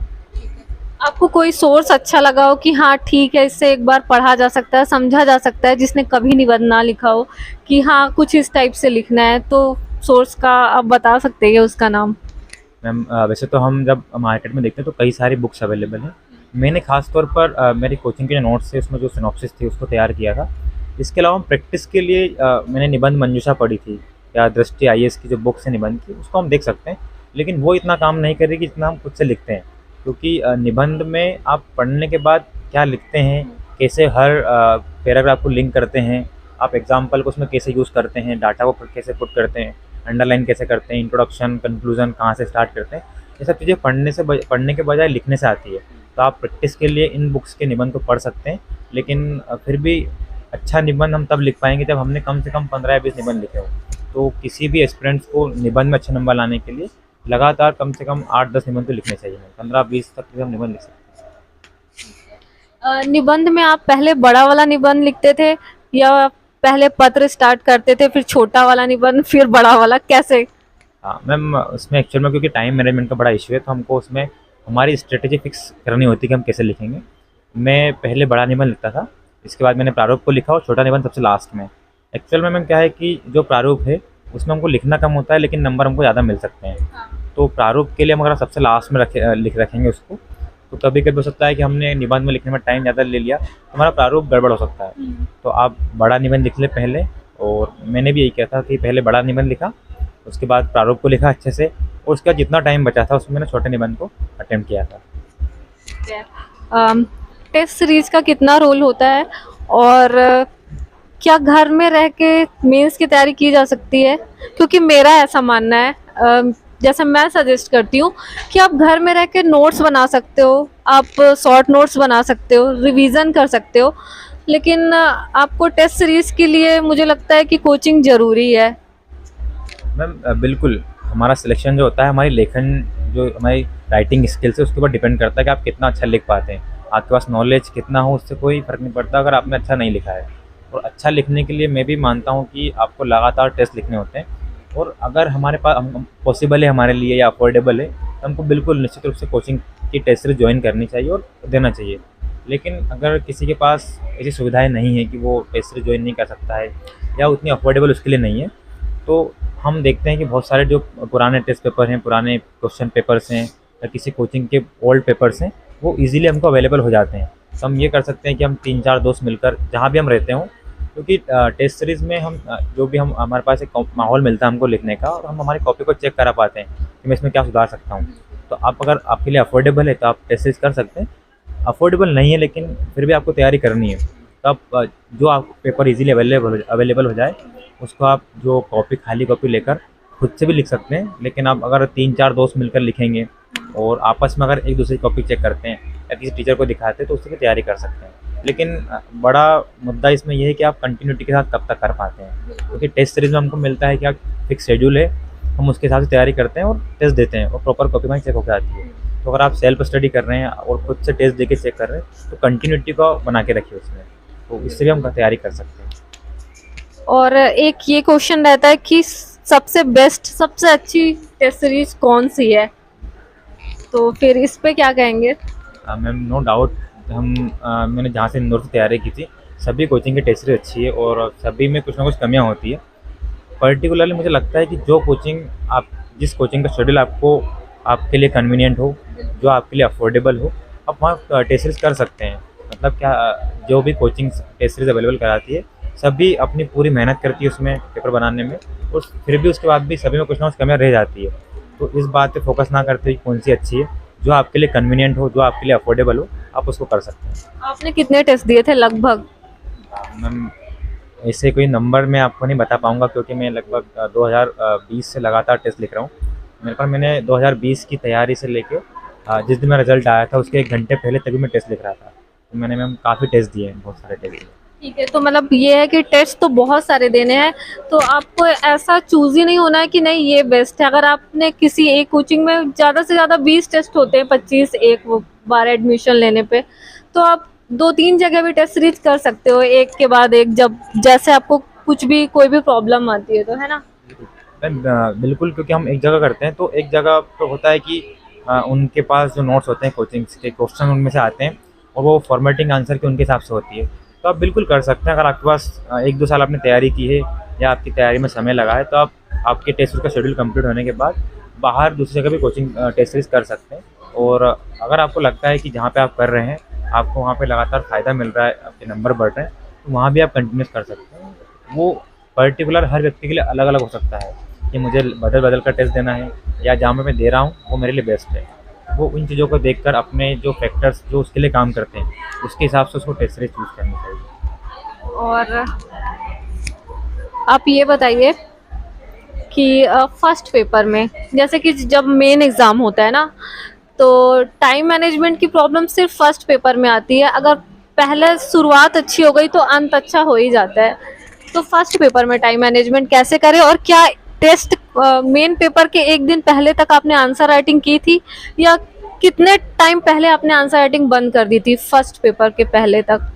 आपको कोई सोर्स अच्छा लगा हो कि हाँ ठीक है, इससे एक बार पढ़ा जा सकता है, समझा जा सकता है, जिसने कभी निबंध ना लिखा हो, कि हाँ कुछ इस टाइप से लिखना है, तो सोर्स का आप बता सकते हैं उसका नाम? मैम वैसे तो हम जब मार्केट में देखते हैं तो कई सारी बुक्स अवेलेबल हैं। मैंने ख़ास तौर पर मेरी कोचिंग के जो नोट्स थे उसमें जो सिनॉप्सिस थी उसको तैयार किया था। इसके अलावा प्रैक्टिस के लिए मैंने निबंध मंजूषा पढ़ी थी, या दृष्टि आईएएस की जो बुक्स है निबंध की, उसको हम देख सकते हैं, लेकिन वो इतना काम नहीं करेगी जितना हम खुद से लिखते हैं। क्योंकि निबंध में आप पढ़ने के बाद क्या लिखते हैं, कैसे हर पैराग्राफ को लिंक करते हैं, आप एग्जाम्पल को उसमें कैसे यूज़ करते हैं, डाटा को कैसे पुट करते हैं, अंडरलाइन कैसे करते हैं, इंट्रोडक्शन, कंक्लूजन कहाँ से स्टार्ट करते हैं, ये सब चीज़ें पढ़ने के बजाय लिखने से आती है। तो आप प्रैक्टिस के लिए इन बुक्स के निबंध को पढ़ सकते हैं, लेकिन फिर भी अच्छा निबंध हम तब लिख पाएंगे जब हमने कम से कम 15 या 20 निबंध लिखे हो। तो किसी भी एस्पिरेंट्स को निबंध में अच्छे नंबर लाने के लिए लगातार कम से कम 8-10 निबंध तो लिखने चाहिए, 15-20 तक हम निबंध लिख सकते हैं। निबंध में आप पहले बड़ा वाला निबंध लिखते थे या पहले पत्र स्टार्ट करते थे, फिर छोटा वाला निबंध, फिर बड़ा वाला, कैसे? हाँ मैम, उसमें एक्चुअल में क्योंकि टाइम मैनेजमेंट का बड़ा इशू है, तो हमको उसमें हमारी स्ट्रेटेजी फिक्स करनी होती है कि हम कैसे लिखेंगे। मैं पहले बड़ा निबंध लिखता था, इसके बाद मैंने प्रारूप को लिखा और छोटा निबंध सबसे लास्ट में। एक्चुअल में मैम क्या है कि जो प्रारूप है उसमें हमको लिखना कम होता है, लेकिन नंबर हमको ज़्यादा मिल सकते हैं। तो प्रारूप के लिए हम अगर सबसे लास्ट में लिख रखेंगे उसको, तो कभी कभी हो सकता है कि हमने निबंध में लिखने में टाइम ज़्यादा ले लिया, तो हमारा प्रारूप गड़बड़ हो सकता है। तो आप बड़ा निबंध लिख ले पहले, और मैंने भी यही किया था कि पहले बड़ा निबंध लिखा, उसके बाद प्रारूप को लिखा अच्छे से, और उसके बाद जितना टाइम बचा था उसमें मैंने छोटे निबंध को अटेम्प्ट किया था। टेस्ट सीरीज का कितना रोल होता है, और क्या घर में रह के मेंस की तैयारी की जा सकती है? क्योंकि मेरा ऐसा मानना है, जैसे मैं सजेस्ट करती हूँ कि आप घर में रह के नोट्स बना सकते हो, आप शॉर्ट नोट्स बना सकते हो, रिवीजन कर सकते हो, लेकिन आपको टेस्ट सीरीज के लिए मुझे लगता है कि कोचिंग ज़रूरी है। मैम बिल्कुल, हमारा सिलेक्शन जो होता है, हमारी लेखन जो हमारी राइटिंग स्किल्स है उसके ऊपर डिपेंड करता है कि आप कितना अच्छा लिख पाते हैं। आपके पास नॉलेज कितना हो उससे कोई फ़र्क नहीं पड़ता अगर आपने अच्छा नहीं लिखा है। और अच्छा लिखने के लिए मैं भी मानता हूँ कि आपको लगातार टेस्ट लिखने होते हैं, और अगर हमारे पास पॉसिबल है हमारे लिए या अफोर्डेबल है, तो हमको बिल्कुल निश्चित रूप से कोचिंग की टेस्ट सीरीज ज्वाइन करनी चाहिए और देना चाहिए। लेकिन अगर किसी के पास ऐसी सुविधाएँ नहीं है कि वो टेस्ट सीरीज ज्वाइन नहीं कर सकता है, या उतनी अफोर्डेबल उसके लिए नहीं है, तो हम देखते हैं कि बहुत सारे जो पुराने टेस्ट पेपर हैं, पुराने क्वेश्चन पेपर्स हैं, या किसी कोचिंग के ओल्ड पेपर्स हैं, वो इजीली हमको अवेलेबल हो जाते हैं। तो हम ये कर सकते हैं कि हम 3-4 दोस्त मिलकर जहाँ भी हम रहते हों, क्योंकि टेस्ट सीरीज़ में हम जो भी हम हमारे पास एक माहौल मिलता है हमको लिखने का, और हम हमारी कॉपी को चेक करा पाते हैं कि मैं इसमें क्या सुधार सकता हूँ। तो आप अगर आपके लिए अफोर्डेबल है तो आप टेस्ट सीरीज़ कर सकते हैं। अफोर्डेबल नहीं है लेकिन फिर भी आपको तैयारी करनी है, तो आप जो आप पेपर इजीली अवेलेबल हो जाए उसको आप जो कॉपी खाली कॉपी लेकर खुद से भी लिख सकते हैं। लेकिन आप अगर 3-4 दोस्त मिलकर लिखेंगे और आपस में अगर एक दूसरे की कॉपी चेक करते हैं या किसी टीचर को दिखाते हैं तो उससे भी तैयारी कर सकते हैं। लेकिन बड़ा मुद्दा इसमें यह है कि आप कंटिन्यूटी के साथ कब तक कर पाते हैं, क्योंकि टेस्ट सीरीज़ में हमको मिलता है कि आप फिक्स शेड्यूल है, हम उसके हिसाब से तैयारी करते हैं और टेस्ट देते हैं, और प्रॉपर कॉपी में चेक होकर आती है। तो अगर आप सेल्फ स्टडी कर रहे हैं और खुद से टेस्ट देके चेक कर रहे हैं तो कंटिन्यूटी को बना के रखिए उसमें, तो इससे भी हम तैयारी कर सकते हैं। और एक ये क्वेश्चन रहता है कि सबसे बेस्ट, सबसे अच्छी टेस्ट सीरीज कौन सी है, तो फिर इस पे क्या कहेंगे? मैम नो डाउट, मैंने जहाँ से इंदौर से तैयारी की थी सभी कोचिंग की टेस्ट सीरीज अच्छी है, और सभी में कुछ ना कुछ कमियाँ होती है। पर्टिकुलरली मुझे लगता है कि जो कोचिंग आप जिस कोचिंग का शेड्यूल आपको आपके लिए कन्वीनियंट हो, जो आपके लिए अफोर्डेबल हो, आप वहाँ टेस्ट सीरीज कर सकते हैं। मतलब क्या, जो भी कोचिंग टेस्ट सीरीज अवेलेबल कराती है सभी अपनी पूरी मेहनत करती है उसमें पेपर बनाने में, और फिर भी उसके बाद भी सभी में कुछ ना कुछ कमियाँ रह जाती है। तो इस बात पे फोकस ना करते हुए कौन सी अच्छी है, जो आपके लिए कन्वीनियंट हो, जो आपके लिए अफोर्डेबल हो, आप उसको कर सकते हैं। आपने कितने टेस्ट दिए थे लगभग? मैम ऐसे कोई नंबर मैं आपको नहीं बता पाऊँगा, क्योंकि मैं लगभग 2020 से लगातार टेस्ट लिख रहा हूँ। मेरे पास मैंने 2020 की तैयारी से लेके जिस दिन मेरा रिजल्ट आया था उसके 1 घंटे पहले तभी मैं टेस्ट लिख रहा था। तो मैंने मैम काफ़ी टेस्ट दिए हैं, बहुत सारे टेस्ट दिए। ठीक है, तो मतलब ये है कि टेस्ट तो बहुत सारे देने हैं, तो आपको ऐसा चूज ही नहीं होना है कि नहीं ये बेस्ट है। अगर आपने किसी एक कोचिंग में ज़्यादा से ज़्यादा 20 टेस्ट होते हैं, 25 एक बार एडमिशन लेने पे, तो आप 2-3 जगह भी टेस्ट सीरीज कर सकते हो, एक के बाद एक, जब जैसे आपको कुछ भी कोई भी प्रॉब्लम आती है तो, है ना? मैम बिल्कुल, क्योंकि हम एक जगह करते हैं तो एक जगह तो होता है कि उनके पास जो नोट्स होते हैं कोचिंग्स के, क्वेश्चन उनमें से आते हैं और वो फॉर्मेटिंग आंसर की उनके हिसाब से होती है। तो आप बिल्कुल कर सकते हैं, अगर आपके पास 1-2 साल आपने तैयारी की है या आपकी तैयारी में समय लगा है, तो आप आपके टेस्ट का शेड्यूल कंप्लीट होने के बाद बाहर दूसरी जगह भी कोचिंग टेस्ट सीरीज कर सकते हैं। और अगर आपको लगता है कि जहाँ पे आप कर रहे हैं आपको वहाँ पे लगातार फ़ायदा मिल रहा है, आपके नंबर बढ़ रहे हैं, तो वहाँ भी आप कंटिन्यूस कर सकते हैं। वो पर्टिकुलर हर व्यक्ति के लिए अलग अलग हो सकता है कि मुझे बदल बदल कर टेस्ट देना है, या जहाँ पे मैं दे रहा हूँ वो मेरे लिए बेस्ट है। वो इन चीज़ों को देखकर अपने जो फैक्टर्स जो उसके लिए काम करते हैं उसके हिसाब से उसको टेस्ट सीरीज चूज़ करनी चाहिए। और आप ये बताइए कि फर्स्ट पेपर में, जैसे कि जब मेन एग्ज़ाम होता है ना, तो टाइम मैनेजमेंट की प्रॉब्लम सिर्फ फर्स्ट पेपर में आती है। अगर पहले शुरुआत अच्छी हो गई तो अंत अच्छा हो ही जाता है। तो फर्स्ट पेपर में टाइम मैनेजमेंट कैसे करें, और क्या टेस्ट मेन पेपर के एक दिन पहले तक आपने आंसर राइटिंग की थी, या कितने टाइम पहले आपने आंसर राइटिंग बंद कर दी थी फर्स्ट पेपर के पहले तक?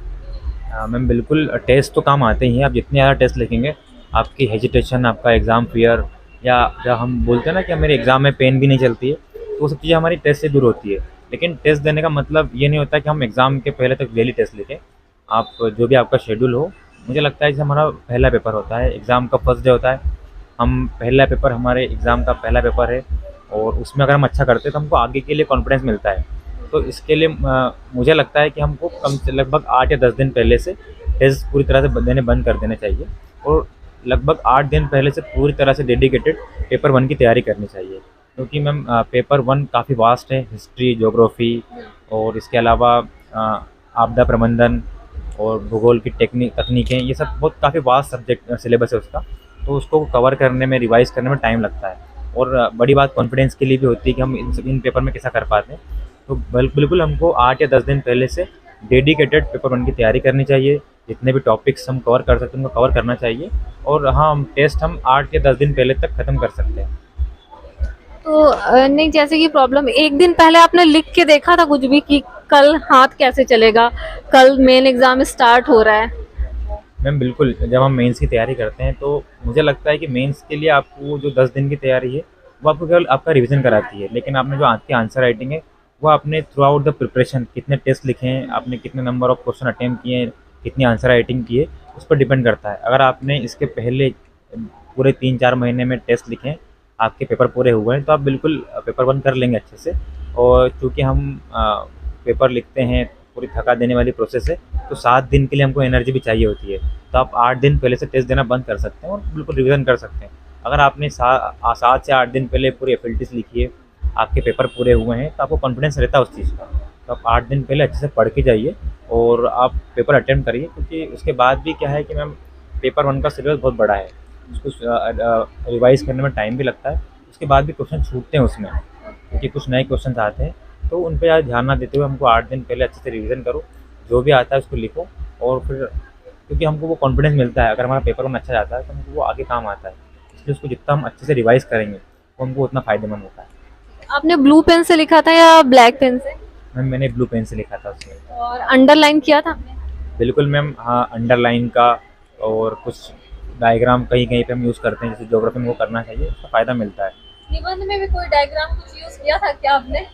मैम बिल्कुल, टेस्ट तो काम आते ही हैं। आप जितने ज़्यादा टेस्ट लिखेंगे आपकी हेजिटेशन, आपका एग्ज़ाम फियर या जब हम बोलते हैं ना कि मेरे एग्ज़ाम में पेन भी नहीं चलती है, तो वो सब चीज़ें हमारी टेस्ट से दूर होती है। लेकिन टेस्ट देने का मतलब ये नहीं होता कि हम एग्ज़ाम के पहले तक डेली टेस्ट लिखें। आप जो भी आपका शेड्यूल हो, मुझे लगता है जैसे हमारा पहला पेपर होता है, एग्ज़ाम का फर्स्ट डे होता है, हम पहला पेपर हमारे एग्ज़ाम का पहला पेपर है और उसमें अगर हम अच्छा करते हैं तो हमको आगे के लिए कॉन्फिडेंस मिलता है। तो इसके लिए मुझे लगता है कि हमको कम से लगभग 8 या 10 दिन पहले से टेस्ट पूरी तरह से देने बंद कर देने चाहिए और लगभग 8 दिन पहले से पूरी तरह से डेडिकेटेड पेपर 1 की तैयारी करनी चाहिए। क्योंकि मैम पेपर 1 काफ़ी वास्ट है, हिस्ट्री, ज्योग्राफी और इसके अलावा आपदा प्रबंधन और भूगोल की तकनीकें, ये सब बहुत काफ़ी वास्ट सब्जेक्ट सिलेबस है उसका। तो उसको कवर करने में, रिवाइज़ करने में टाइम लगता है और बड़ी बात कॉन्फिडेंस के लिए भी होती है कि हम इन पेपर में कैसा कर पाते हैं। तो बिल्कुल हमको 8 या 10 दिन पहले से डेडिकेटेड पेपर 1 की तैयारी करनी चाहिए। जितने भी टॉपिक्स हम कवर कर सकते हैं उनको कवर करना चाहिए और हाँ, हम टेस्ट 8 या 10 दिन पहले तक ख़त्म कर सकते हैं। तो नहीं, जैसे कि प्रॉब्लम एक दिन पहले आपने लिख के देखा था कुछ भी कि कल हाथ कैसे चलेगा, कल मेन एग्जाम स्टार्ट हो रहा है? मैम बिल्कुल, जब हम मेंस की तैयारी करते हैं तो मुझे लगता है कि मेंस के लिए आपको जो 10 दिन की तैयारी है वो आपको केवल आपका रिवीजन कराती है। लेकिन आपने जो आपकी आंसर राइटिंग है वो आपने थ्रू आउट द प्रिपरेशन कितने टेस्ट लिखे हैं, आपने कितने नंबर ऑफ क्वेश्चन अटेम्प्ट किए हैं, कितनी आंसर राइटिंग की है, उस पर डिपेंड करता है। अगर आपने इसके पहले पूरे 3-4 महीने में टेस्ट लिखे हैं, आपके पेपर पूरे हुए हैं, तो आप बिल्कुल पेपर 1 कर लेंगे अच्छे से। और चूँकि हम पेपर लिखते हैं, पूरी थका देने वाली प्रोसेस है, तो 7 दिन के लिए हमको एनर्जी भी चाहिए होती है। तो आप 8 दिन पहले से टेस्ट देना बंद कर सकते हैं और बिल्कुल रिवीजन कर सकते हैं। अगर आपने 7 से 8 दिन पहले पूरी एफिलिटीज़ लिखी है, आपके पेपर पूरे हुए हैं, तो आपको कॉन्फिडेंस रहता है उस चीज़ का। तो आप 8 दिन पहले अच्छे से पढ़ के जाइए और आप पेपर अटेम्प्ट करिए, क्योंकि उसके बाद भी क्या है कि मैम पेपर 1 का सिलेबस बहुत बड़ा है। उसको रिवाइज़ करने में टाइम भी लगता है। उसके बाद भी क्वेश्चन छूटते हैं उसमें, क्योंकि कुछ नए क्वेश्चन आते हैं। तो उन पे ज़्यादा ध्यान ना देते हुए हमको 8 दिन पहले अच्छे से रिवीजन करो, जो भी आता है उसको लिखो और फिर, क्योंकि हमको वो कॉन्फिडेंस मिलता है, अगर हमारा पेपर 1 अच्छा जाता है तो हमको वो आगे काम आता है। इसलिए उसको जितना हम अच्छे से रिवाइज़ करेंगे वो हमको उतना फ़ायदेमंद होता है। आपने ब्लू पेन से लिखा था या ब्लैक पेन से? मैम मैंने ब्लू पेन से लिखा था उसमें। और अंडरलाइन किया था आपने? बिल्कुल मैम, हाँ, अंडरलाइन का और कुछ डायग्राम कहीं-कहीं पे हम यूज़ करते हैं, जैसे ज्योग्राफी में वो करना चाहिए, उसका फ़ायदा मिलता है। निबंध में भी कोई डायग्राम कुछ यूज किया था क्या आपने?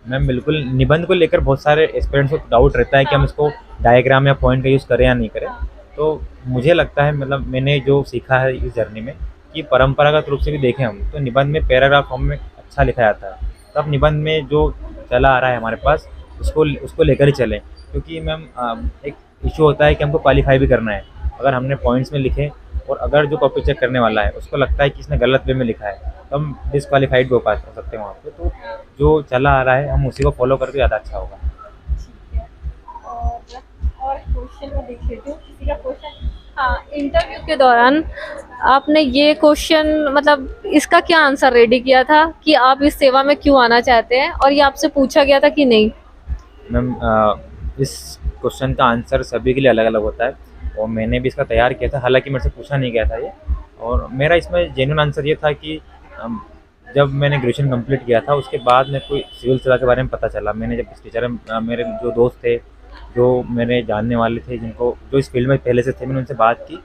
मैम बिल्कुल, निबंध को लेकर बहुत सारे एस्पिरेंट्स को डाउट रहता है कि हम इसको डायग्राम या पॉइंट का यूज़ करें या नहीं करें। तो मुझे लगता है, मतलब मैंने जो सीखा है इस जर्नी में, कि परंपरागत रूप से भी देखें हम तो निबंध में पैराग्राफ फॉर्म में अच्छा लिखा जाता है। तो अब निबंध में जो चला आ रहा है हमारे पास, उसको उसको लेकर ही चलें, क्योंकि मैम एक इशू होता है कि हमको क्वालीफाई भी करना है। अगर हमने पॉइंट्स में लिखे और अगर जो कॉपी चेक करने वाला है उसको लगता है कि इसने गलत वे में लिखा है, तो हम डिसक्वालीफाइड हो सकते हैं वहाँ पे। तो जो चला आ रहा है हम उसी को फॉलो करके ज़्यादा अच्छा होगा। और क्वेश्चन में देख लेती हूँ किसी का क्वेश्चन। हाँ, इंटरव्यू के दौरान आपने ये क्वेश्चन, मतलब इसका क्या आंसर रेडी किया था कि आप इस सेवा में क्यों आना चाहते हैं, और ये आपसे पूछा गया था कि नहीं? मैम इस क्वेश्चन का आंसर सभी के लिए अलग अलग होता है और मैंने भी इसका तैयार किया था, हालांकि मेरे से पूछा नहीं गया था ये। और मेरा इसमें जेन्युइन आंसर ये था कि जब मैंने ग्रेजुएशन कंप्लीट किया था उसके बाद मेरे को सिविल सेवा के बारे में पता चला। मैंने जब इस टीचर, मेरे जो दोस्त थे, जो मेरे जानने वाले थे, जिनको जो इस फील्ड में पहले से थे, मैंने उनसे बात की,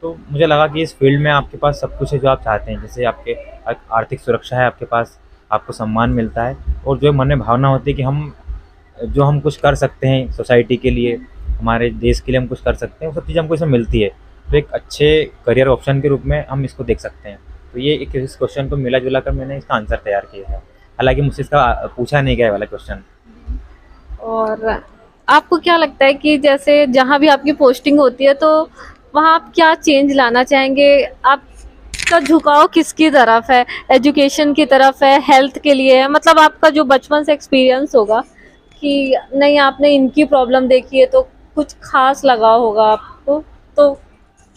तो मुझे लगा कि इस फील्ड में आपके पास सब कुछ है जो आप चाहते हैं। जैसे आपके आर्थिक सुरक्षा है आपके पास, आपको सम्मान मिलता है और जो मन में भावना होती है कि हम कुछ कर सकते हैं सोसाइटी के लिए, हमारे देश के लिए हम कुछ कर सकते हैं, वो सब चीज़ें हमको इसमें मिलती है। तो एक अच्छे करियर ऑप्शन के रूप में हम इसको देख सकते हैं। तो ये एक इस क्वेश्चन को मिला जुला कर मैंने इसका आंसर तैयार किया है, हालांकि मुझसे इसका पूछा नहीं गया वाला क्वेश्चन। और आपको क्या लगता है कि जैसे जहाँ भी आपकी पोस्टिंग होती है तो वहाँ आप क्या चेंज लाना चाहेंगे? आपका झुकाव किसकी तरफ है? एजुकेशन की तरफ है, हेल्थ के लिए है? मतलब आपका जो बचपन से एक्सपीरियंस होगा कि नहीं, आपने इनकी प्रॉब्लम देखी है तो कुछ खास लगा होगा आपको, तो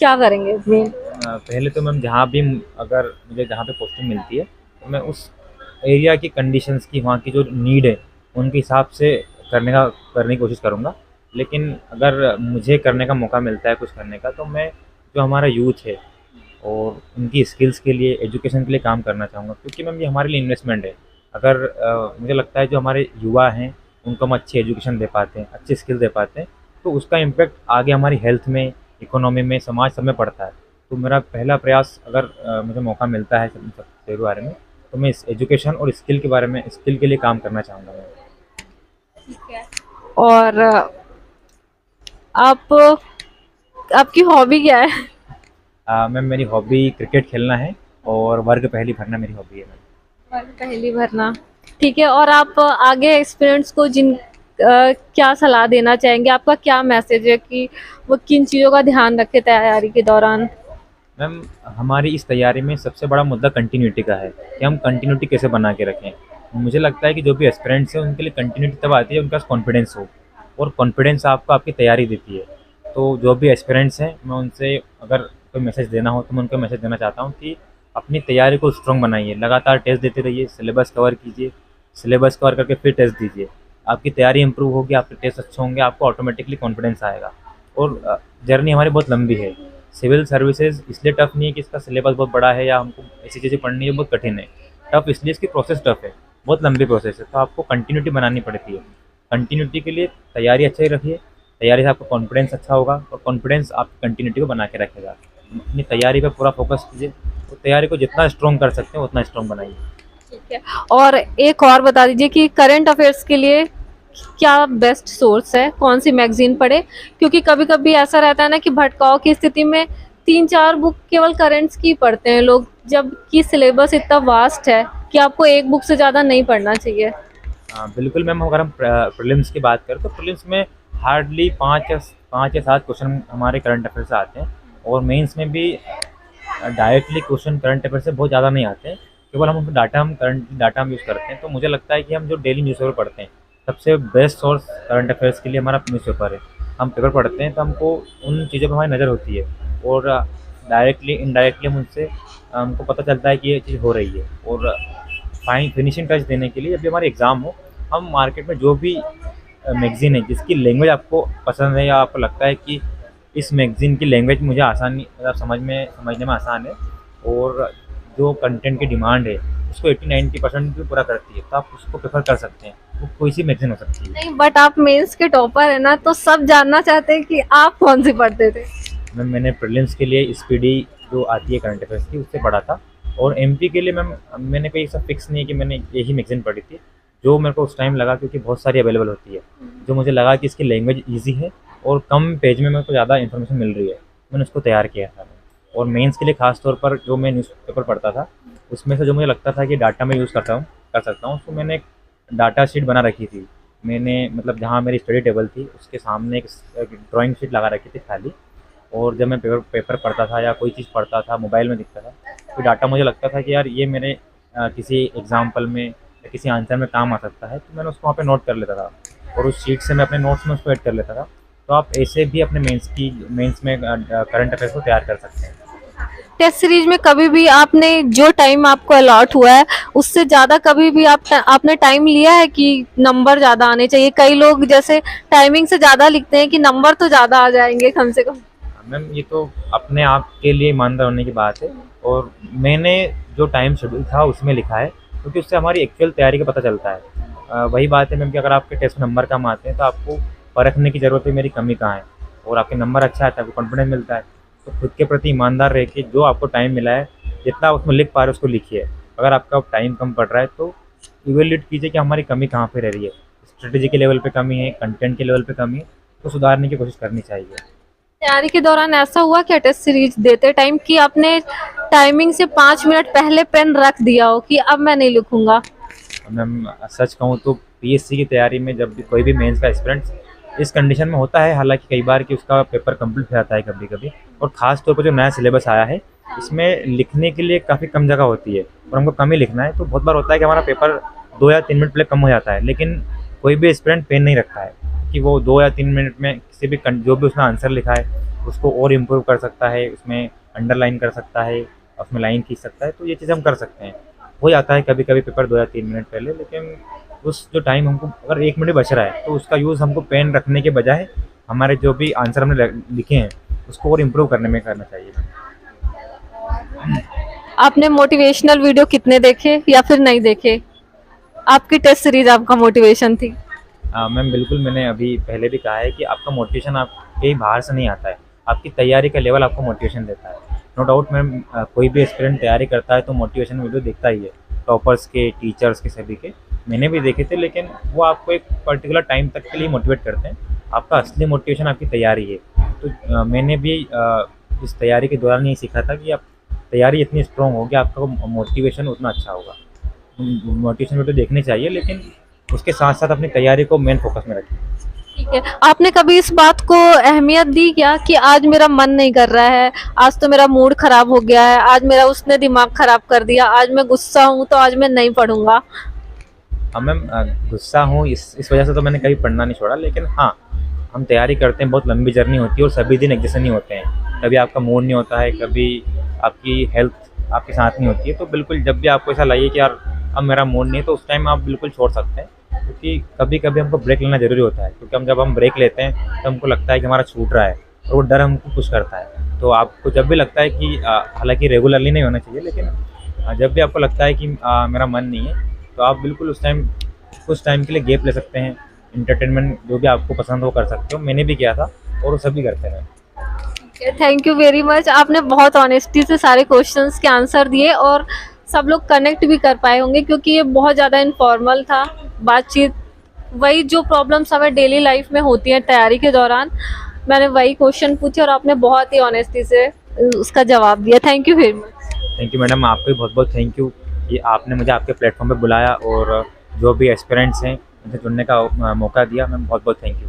क्या करेंगे मेन? पहले तो मैम अगर मुझे जहाँ पे पोस्टिंग मिलती है तो मैं उस एरिया की कंडीशंस की, वहाँ की जो नीड है उनके हिसाब से करने की कोशिश करूँगा। लेकिन अगर मुझे करने का मौका मिलता है कुछ करने का, तो मैं जो हमारा यूथ है और उनकी स्किल्स के लिए, एजुकेशन के लिए काम करना चाहूँगा, क्योंकि मैम ये हमारे लिए इन्वेस्टमेंट है। अगर मुझे लगता है जो हमारे युवा हैं उनको हम अच्छी एजुकेशन दे पाते हैं, अच्छी स्किल दे पाते हैं, तो उसका इम्पैक्ट आगे हमारी हेल्थ में, इकोनॉमी में, समाज सब में पड़ता है। तो मेरा पहला प्रयास अगर मुझे मौका मिलता है सब सब के बारे में, तो मैं इस एजुकेशन और स्किल के बारे में, स्किल के लिए काम करना चाहूँगा मैं। ठीक है। और आप आपकी हॉबी क्या है? मैम मेरी हॉबी क्रिकेट खेलना है और वर्ग पहली भरना मेरी हॉबी है मैम। और पहली भरना। ठीक है। और आप आगे स्टूडेंट्स को क्या सलाह देना चाहेंगे? आपका क्या मैसेज है कि वो किन चीज़ों का ध्यान रखें तैयारी के दौरान? मैम हमारी इस तैयारी में सबसे बड़ा मुद्दा कंटिन्यूटी का है कि हम कंटिन्यूटी कैसे बना के रखें। मुझे लगता है कि जो भी एस्पिरेंट्स हैं उनके लिए कंटिन्यूटी तब आती है उनके पास कॉन्फिडेंस हो, और कॉन्फिडेंस आपको आपकी तैयारी देती है। तो जो भी एस्पिरेंट्स हैं मैं उनसे अगर कोई मैसेज देना हो तो मैं उनको मैसेज देना चाहता हूँ कि अपनी तैयारी को स्ट्रॉन्ग बनाइए, लगातार टेस्ट देते रहिए, सिलेबस कवर कीजिए, सिलेबस कवर करके फिर टेस्ट दीजिए। आपकी तैयारी इंप्रूव होगी, आपके टेस्ट अच्छे होंगे, आपको ऑटोमेटिकली कॉन्फिडेंस आएगा। और जर्नी हमारी बहुत लंबी है। सिविल सर्विसेज इसलिए टफ नहीं है कि इसका सिलेबस बहुत बड़ा है या हमको ऐसी चीज़ें पढ़नी है बहुत कठिन है। टफ इसलिए इसकी प्रोसेस टफ है, बहुत लंबी प्रोसेस है, तो आपको कंटिन्यूटी बनानी पड़ती है। कंटिन्यूटी के लिए तैयारी अच्छी रखिए, तैयारी से आपका कॉन्फिडेंस अच्छा होगा और कॉन्फिडेंस आपकी कंटिन्यूटी को बना के रखेगा। अपनी तैयारी पे पूरा फोकस कीजिए, तो तैयारी को जितना स्ट्रॉन्ग कर सकते हैं उतना स्ट्रॉन्ग बनाइए। ठीक है। और एक और बता दीजिए कि करंट अफेयर्स के लिए क्या बेस्ट सोर्स है? कौन सी मैगजीन पढ़े? क्योंकि कभी-कभी ऐसा रहता है ना कि भटकाव की स्थिति में 3-4 बुक केवल करंट्स की पढ़ते हैं लोग, जबकि सिलेबस इतना वास्ट है कि आपको एक बुक से ज़्यादा नहीं पढ़ना चाहिए। हाँ, बिल्कुल मैम, अगर हम प्रीलिम्स की बात करें तो प्रीलिम्स में हार्डली 5 या 7 क्वेश्चन हमारे करंट अफेयर से आते हैं, और मेंस में भी डायरेक्टली क्वेश्चन करंट अफेयर से बहुत ज़्यादा नहीं आते हैं। केवल हम करंट डाटा हम यूज़ करते हैं। तो मुझे लगता है कि हम जो डेली न्यूज़पेपर पढ़ते हैं, सबसे बेस्ट सोर्स करंट अफेयर्स के लिए हमारा न्यूज़पेपर है। हम पेपर पढ़ते हैं तो हमको उन चीज़ों पर हमारी नज़र होती है, और डायरेक्टली इनडायरेक्टली हम उनसे हमको पता चलता है कि ये चीज़ हो रही है। और फिनिशिंग टच देने के लिए जब भी हमारे एग्ज़ाम हो, हम मार्केट में जो भी मैगज़ीन है जिसकी लैंग्वेज आपको पसंद है या आपको लगता है कि इस मैगज़ीन की लैंग्वेज मुझे मतलब समझने में आसान है, और जो कंटेंट की डिमांड है उसको 80-90% भी पूरा करती है, तो आप उसको प्रेफर कर सकते हैं। वो कोई सी मैगज़ीन हो सकती है। नहीं, बट आप मेंस के टॉपर है ना, तो सब जानना चाहते हैं कि आप कौन सी पढ़ते थे? मैंने प्रीलिम्स के लिए स्पीडी जो आती है करंट अफेयर्स की उससे पढ़ा था, और एमपी के लिए मैम मैंने कोई ऐसा फिक्स नहीं है कि मैंने यही मैगज़ीन पढ़ी थी। जो मेरे को उस टाइम लगा, क्योंकि बहुत सारी अवेलेबल होती है, जो मुझे लगा कि इसकी लैंग्वेज ईजी है और कम पेज में मेरे को ज़्यादा इन्फॉर्मेशन मिल रही है, मैंने उसको तैयार किया था। और मेंस के लिए खास तौर पर जो मैं न्यूज़पेपर पढ़ता था, उसमें से जो मुझे लगता था कि डाटा मैं यूज़ कर सकता हूँ, तो मैंने एक डाटा शीट बना रखी थी। मैंने मतलब जहाँ मेरी स्टडी टेबल थी उसके सामने एक ड्राइंग शीट लगा रखी थी खाली, और जब मैं पेपर पढ़ता था या कोई चीज़ पढ़ता था, मोबाइल में दिखता था, तो डाटा मुझे लगता था कि यार ये मेरे किसी एग्जाम्पल में या किसी आंसर में काम आ सकता है, तो मैंने उसको वहाँ पे नोट कर लेता था, और उस शीट से मैं अपने नोट्स में उसको ऐड कर लेता था। तो आप ऐसे भी अपने मेंस में करंट अफेयर्स को तैयार कर सकते हैं। टेस्ट सीरीज में कभी भी आपने जो टाइम आपको अलॉट हुआ है उससे ज़्यादा कभी भी आपने टाइम लिया है कि नंबर ज़्यादा आने चाहिए? कई लोग जैसे टाइमिंग से ज़्यादा लिखते हैं कि नंबर तो ज़्यादा आ जाएंगे कम से कम। मैम ये तो अपने आप के लिए ईमानदार होने की बात है, और मैंने जो टाइम शेड्यूल था उसमें लिखा है, क्योंकि उससे हमारी एक्चुअल तैयारी का पता चलता है। वही बात है मैम कि अगर आपके टेस्ट में नंबर कम आते हैं तो आपको परखने की ज़रूरत है मेरी कमी कहाँ है, और आपके नंबर अच्छा आता है, आपको कॉन्फिडेंस मिलता है। तो खुद के प्रति ईमानदार रह के जो आपको टाइम मिला है, जितना आप उसमें लिख पा रहे हो उसको लिखिए। अगर आपका टाइम कम पड़ रहा है तो इवेल्यूएट कीजिए कि हमारी कमी कहाँ पे रह रही है। स्ट्रेटेजी के लेवल पे कमी है, कंटेंट के लेवल पे कमी है, तो सुधारने की कोशिश करनी चाहिए। तैयारी के दौरान ऐसा हुआ क्या टेस्ट सीरीज देते टाइम कि आपने टाइमिंग से 5 मिनट पहले पेन रख दिया हो कि अब मैं नहीं लिखूंगा? मैम सच कहूँ तो पीएससी की तैयारी में जब भी कोई भी मेंस का एस्पिरेंट्स इस कंडीशन में होता है, हालांकि कई बार कि उसका पेपर कंप्लीट हो जाता है कभी कभी, और ख़ास तौर पर जो नया सिलेबस आया है इसमें लिखने के लिए काफ़ी कम जगह होती है और हमको कम ही लिखना है, तो बहुत बार होता है कि हमारा पेपर 2 या 3 मिनट पहले कम हो जाता है, लेकिन कोई भी एस्पिरेंट पेन नहीं रखता है कि वो 2 या 3 मिनट में किसी भी जो भी उसने आंसर लिखा है उसको और इम्प्रूव कर सकता है, उसमें अंडरलाइन कर सकता है, उसमें लाइन खींच सकता है। तो ये चीज़ हम कर सकते हैं। हो जाता है कभी कभी पेपर 2 या 3 मिनट पहले, लेकिन उस जो टाइम हमको अगर 1 मिनट बच रहा है तो उसका यूज़ हमको पेन रखने के बजाय हमारे जो भी आंसर हमने लिखे हैं उसको और इम्प्रूव करने में करना चाहिए। आपने मोटिवेशनल वीडियो कितने देखे या फिर नहीं देखे? आपकी टेस्ट सीरीज आपका मोटिवेशन थी। मैम बिल्कुल, मैंने अभी पहले भी कहा है कि आपका मोटिवेशन आपके बाहर से नहीं आता है, आपकी तैयारी का लेवल आपको मोटिवेशन देता है। नो डाउट मैम, कोई भी एस्पिरेंट तैयारी करता है तो मोटिवेशन वीडियो देखता ही है, टॉपर्स के, टीचर्स के, सभी के। मैंने भी देखे थे, लेकिन वो आपको एक पर्टिकुलर टाइम तक के लिए मोटिवेट करते हैं। आपका असली मोटिवेशन आपकी तैयारी है। तो मैंने भी इस तैयारी के दौरान यही सीखा था कि आप तैयारी इतनी स्ट्रॉन्ग होगी, आपका मोटिवेशन उतना अच्छा होगा। मोटिवेशन वीडियो देखनी चाहिए, लेकिन उसके साथ साथ अपनी तैयारी को मेन फोकस में रखिए। ठीक है, आपने कभी इस बात को अहमियत दी क्या कि आज मेरा मन नहीं कर रहा है, आज तो मेरा मूड खराब हो गया है, आज मेरा उसने दिमाग खराब कर दिया, आज मैं गुस्सा हूँ तो आज मैं नहीं पढ़ूंगा? हाँ मैम, गुस्सा हूँ इस वजह से तो मैंने कभी पढ़ना नहीं छोड़ा, लेकिन हाँ, हम तैयारी करते हैं, बहुत लंबी जर्नी होती है और सभी दिन एक जैसे नहीं होते हैं। कभी आपका मूड नहीं होता है, कभी आपकी हेल्थ आपके साथ नहीं होती है। तो बिल्कुल जब भी आपको ऐसा लगे कि यार अब मेरा मूड नहीं है, तो उस टाइम आप बिल्कुल छोड़ सकते हैं, क्योंकि कभी कभी हमको ब्रेक लेना ज़रूरी होता है। क्योंकि जब हम ब्रेक लेते हैं तो हमको लगता है कि हमारा छूट रहा है, और वो डर हमको पुश करता है। तो आपको जब भी लगता है कि हालांकि रेगुलरली नहीं होना चाहिए, लेकिन जब भी आपको लगता है कि मेरा मन नहीं है, तो आप बिल्कुल उस टाइम कुछ टाइम के लिए गैप ले सकते हैं। इंटरटेनमेंट जो भी आपको पसंद हो कर सकते हो, मैंने भी किया था और वो सभी करते रहे। थैंक यू वेरी मच, आपने बहुत ऑनेस्टी से सारे क्वेश्चंस के आंसर दिए और सब लोग कनेक्ट भी कर पाए होंगे, क्योंकि ये बहुत ज़्यादा इनफॉर्मल था बातचीत। वही जो प्रॉब्लम्स हमें डेली लाइफ में होती हैं तैयारी के दौरान, मैंने वही क्वेश्चन पूछे और आपने बहुत ही ऑनेस्टी से उसका जवाब दिया। Thank you very much. Thank you madam, आपको भी बहुत बहुत थैंक यू कि आपने मुझे आपके प्लेटफॉर्म पे बुलाया और जो भी एस्पिरेंट्स हैं उनसे जुड़ने का मौका दिया। मैम बहुत बहुत थैंक यू।